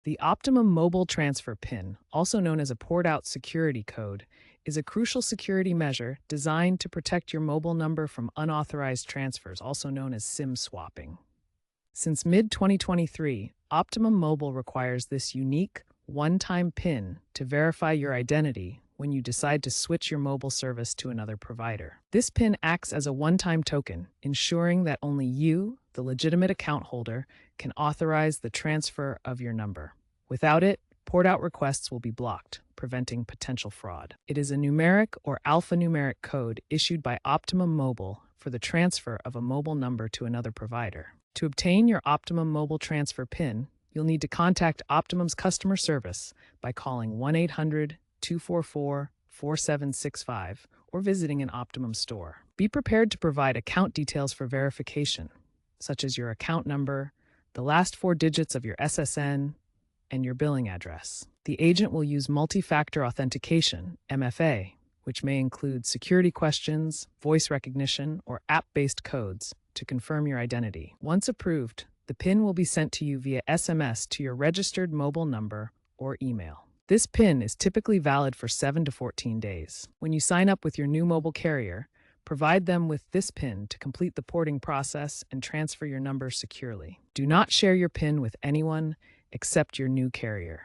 The Optimum Mobile Transfer PIN, also known as a port-out security code, is a crucial security measure designed to protect your mobile number from unauthorized transfers, also known as SIM swapping. Since mid-2023, Optimum Mobile requires this unique, one-time PIN to verify your identity when you decide to switch your mobile service to another provider. This PIN acts as a one-time token, ensuring that only you, the legitimate account holder, can authorize the transfer of your number. Without it, port-out requests will be blocked, preventing potential fraud. It is a numeric or alphanumeric code issued by Optimum Mobile for the transfer of a mobile number to another provider. To obtain your Optimum Mobile Transfer PIN, you'll need to contact Optimum's customer service by calling 1-800-244-4765 or visiting an Optimum store. Be prepared to provide account details for verification, such as your account number, the last 4 digits of your SSN, and your billing address. The agent will use multi-factor authentication, MFA, which may include security questions, voice recognition, or app-based codes to confirm your identity. Once approved, the PIN will be sent to you via SMS to your registered mobile number or email. This PIN is typically valid for 7 to 14 days. When you sign up with your new mobile carrier, provide them with this PIN to complete the porting process and transfer your number securely. Do not share your PIN with anyone except your new carrier.